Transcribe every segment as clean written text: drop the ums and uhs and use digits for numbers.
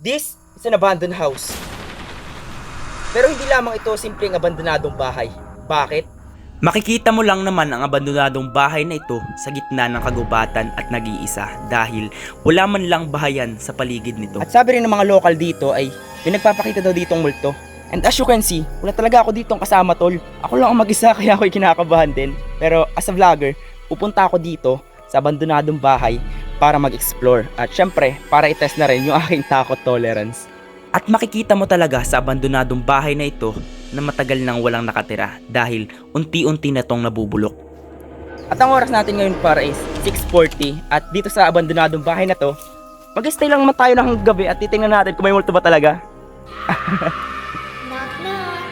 This is an abandoned house. Pero hindi lamang ito simpleng abandonadong bahay. Bakit? Makikita mo lang naman ang abandonadong bahay na ito sa gitna ng kagubatan at nag-iisa dahil wala man lang bahayan sa paligid nito. At sabi rin ng mga local dito ay may nagpapakita daw ditong multo. And as you can see, wala talaga ako ditong kasama tol. Ako lang ang mag-isa kaya ako'y kinakabahan din. Pero as a vlogger, pupunta ako dito sa abandonadong bahay para mag-explore. At syempre, para i-test na rin yung aking takot tolerance. At makikita mo talaga sa abandonadong bahay na ito na matagal nang walang nakatira dahil unti-unti na tong nabubulok. At ang oras natin ngayon para is 6:40 at dito sa abandonadong bahay na to, mag-stay lang naman tayo ng gabi at titingnan natin kung may multo ba talaga. Knock knock.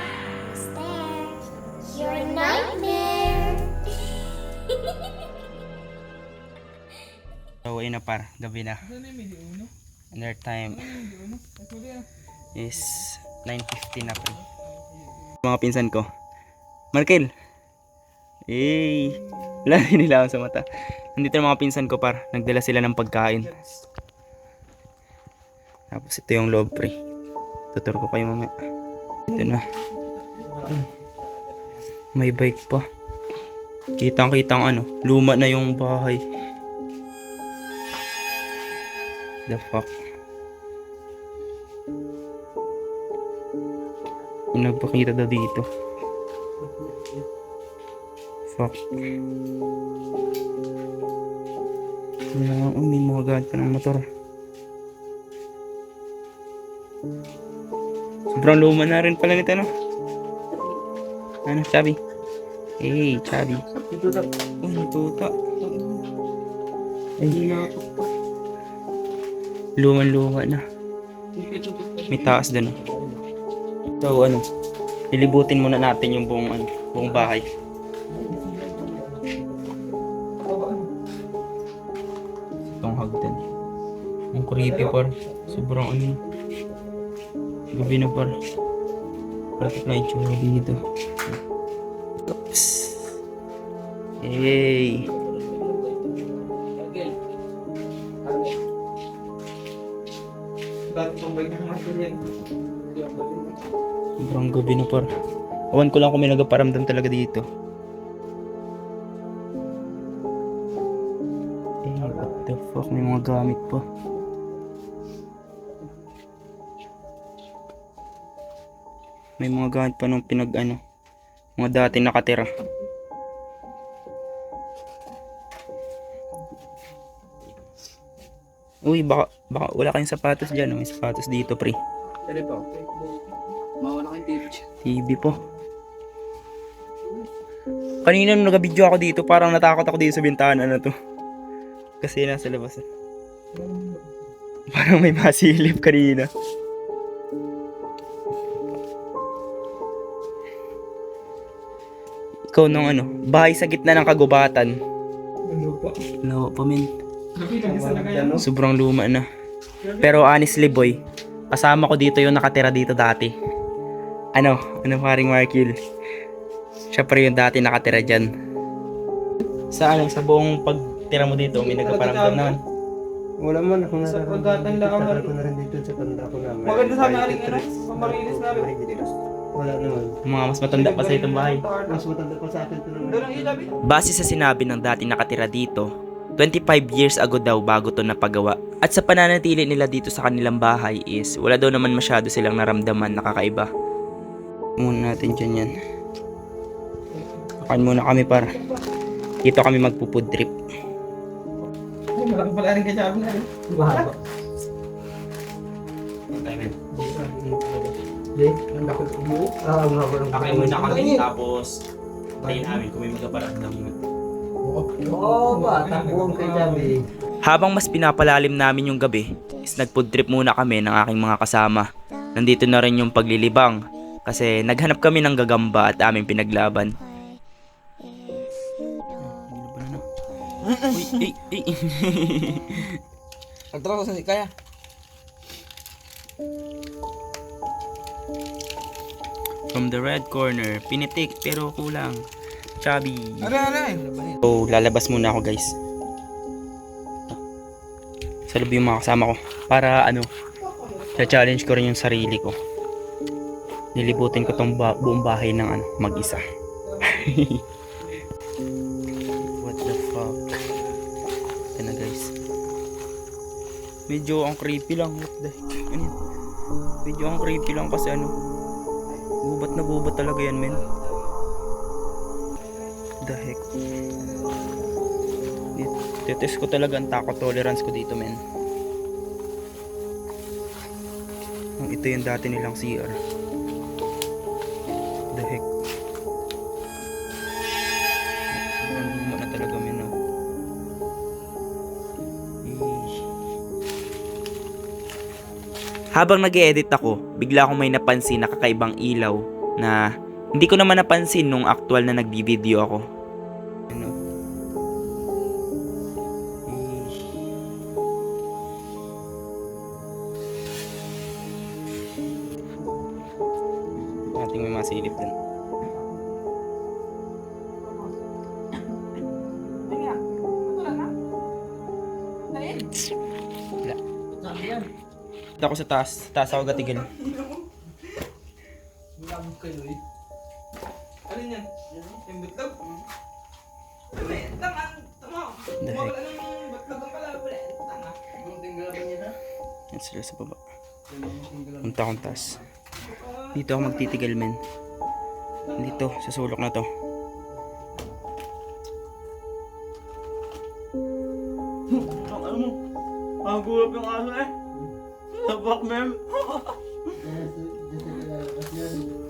Who's there? Your nightmare. So ayun na par, gabi na. And our time is 9:50 na pa. Mga pinsan ko. Markel. Wala din nila ako sa mata. Nandito yung mga pinsan ko par, nagdala sila ng pagkain. Tapos ito yung loob pre. Tuturo ko kayo mamaya. Ito na. May bike pa. Kitang-kitang ano, luma na yung bahay. The fuck. Yung nagpakita daw dito. Fuck. May mga gad pa ng motor. Sobrang luma na rin pala nito, no? Ano, Chabi? Hey, Chabi. Oh, natuta. Ay, luman-luma na. May taas dun, oh. So, ano, lilibutin muna natin yung buong bahay. Itong hagdan. Ang creepy par. Sobrang ano. Gabi na par. Bakit na itsura dito? Oops. Hey. Sobrang gabi na par. Awan ko lang kung may nagaparamdam talaga dito. What the fuck, may mga gamit pa. May mga gamit pa nung mga dati nakatira. Uy, baka wala kayong sapatos dyan. May sapatos dito, pre. Dali po. Mawala kang TV. TV po. Kanina nung nag-video ako dito, parang natakot ako dito sa bintana na to. Kasi nasa labas. Parang may masilip kanina. Ikaw nung bahay sa gitna ng kagubatan. Lawa pa min. Sobrang luma na. Pero honestly boy, kasama ko dito yung nakatira dito dati. Ano paring Markil? Siya pa rin yung dati nakatira dyan. Sa buong pagtira mo dito, may nagpaparamdam naman. Wala man ako Sa pagkatanda ka man. ko na rin dito sa tanda ko na. Maganda sana aling pamarilis na rin. Wala naman. Mga mas matanda pa sa itong bahay. Mas matanda pa sa akin ito naman. Doon ang ilabi. Base sa sinabi ng dati nakatira dito, 25 years ago daw bago to napagawa. At sa pananatili nila dito sa kanilang bahay is wala daw naman masyado silang naramdaman na kakaiba. Muna natin dyan yan. Kain muna kami par. Dito kami magpupud trip. Ay, malaki pala rin kasabi na rin. Mahaba. Ang laki ng ulo. Ang haba ng Kain muna kami tapos tayo namin kung may magaparamdam. Oo ba? Takbuhan kay Javi. Habang mas pinapalalim namin yung gabi, is nagfood trip muna kami ng aking mga kasama. Nandito na rin yung paglilibang kasi naghanap kami ng gagamba at aming pinaglaban. Uy, Nagtara sa kaya. From the red corner, pinitik pero kulang. Chubby. Ano. So, lalabas muna ako guys. Sa loob yung mga kasama ko. Para Challenge ko rin yung sarili ko. Nilibutin ko tong buong bahay ng mag-isa. What the fuck? Ito na guys. Medyo ang creepy lang. What the heck? Ano yun? Medyo ang creepy lang kasi gubat na gubat talaga yan, men. The heck? Tetest ko talaga ang takot tolerance ko dito, men. Ito yung dati nilang CR. The heck? Sobrang luma na talaga, men, no? Habang nag-e-edit ako, bigla akong may napansin na kakaibang ilaw na hindi ko naman napansin nung actual na nagbi-video ako. Ano? Ating may masilip din. Wala. Dito ako sa taas. Taas ako gatigil. Ano yan? Yung bitlog? Ano yan? Tama! The heck? Wala nang bitlog ang pala. Wala. Tama. Yan sila sa baba. Punta akong taas. Dito ako magtitigal, men. Dito, sa sulok na to. Ano mo? Ang gulap yung aso eh. Sabak, mem.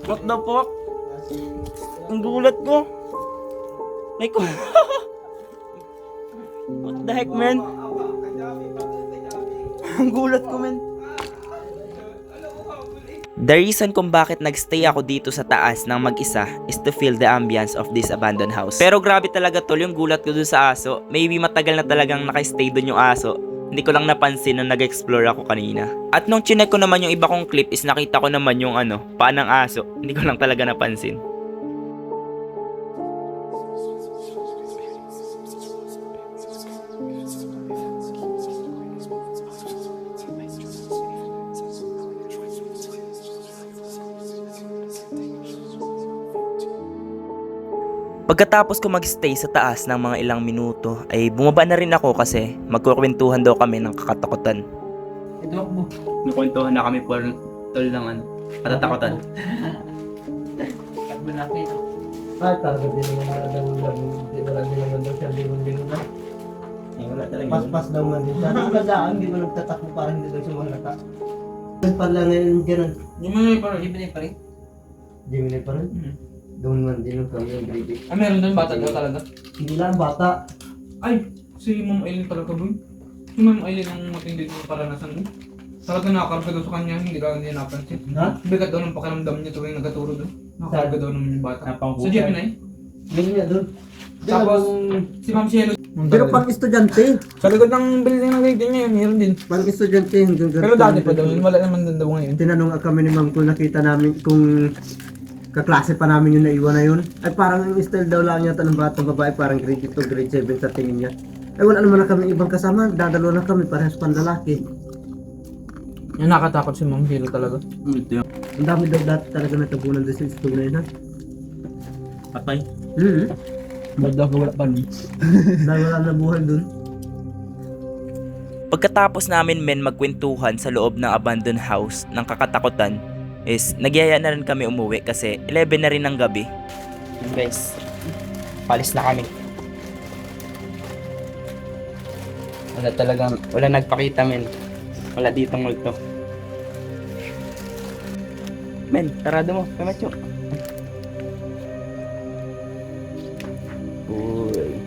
What the fuck? Ang gulat ko. Like, what the heck, man? Ang gulat ko, men. The reason kung bakit nagstay ako dito sa taas ng mag-isa is to feel the ambience of this abandoned house. Pero grabe talaga tol, yung gulat ko dun sa aso. Maybe matagal na talagang nakastay dun yung aso. Hindi ko lang napansin nung nag-explore ako kanina. At nung chinek ko naman yung iba kong clip is nakita ko naman yung paa ng aso. Hindi ko lang talaga napansin. Pagkatapos ko magstay sa taas ng mga ilang minuto ay bumaba na rin ako kasi magkukwentuhan daw kami ng kakatakutan. Ito mo. Nakwentuhan na kami for tol ng katatakutan. Pag malaki. Ay, talaga din naman hindi wala din naman daw siya bingon na. Wala talaga. Pas-pas daw man din siya. Ang gandaan, hindi mo nagtatakbo parang hindi daw siya malata. Pala ngayon ganun. Gemini pa rin. Gemini pa rin. Doon man din yung kami yung baby. Ah, meron doon bata daw talaga? Hindi lang bata. Ay, si Ma'am Aileen talaga boy. Si Ma'am Aileen ang matindi ng paranasan mo. Talaga nakakarga daw sa kanya, hindi napansin. Ha? Bigat daw ng pakiramdam niya tuwing nagaturo doon. Nakakarga daw naman yung bata. Napangbuka. Sa Gemini? Hindi nga doon. Tapos, si Ma'am Cielo. Pero pang estudyante. Sa likod ng building ng grade niya, meron din. Pang estudyante hanggang Pero dati pa daw yun, wala naman doon daw ngayon. Tinanong kami ni ma'am kung nakita namin kung kaklase pa namin yung naiwan na yun. Ay parang yung style daw lang yata ng batang babae, parang grade 2, grade 7 sa tingin niya. Ay wala naman na kami ibang kasama, dadalo na kami parehas pandalaki. Yung nakatakot si Ma'am Cielo talaga. Ang dami daw dati talaga natabunan doon sa school na yun ha. Patay. Ba't daw wala pa nun? Dahil wala na buhay doon. Pagkatapos namin magkwentuhan sa loob ng abandoned house ng kakatakutan is nagyaya na rin kami umuwi kasi 11 na rin ng gabi. Guys, palis na kami. Wala nagpakita, men. Wala ditong multo. Men, tarado mo, kamatyo. Uy.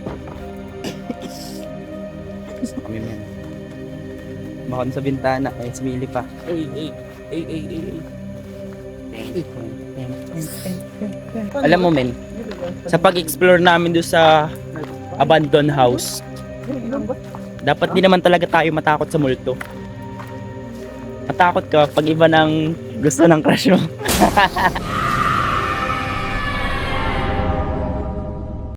Gusto kami, men. Bakon sa bintana, ay sumili pa. Ay. Alam mo, men, sa pag-explore namin doon sa abandoned house, dapat di naman talaga tayo matakot sa multo. Matakot ka pag iba ng gusto ng crush mo.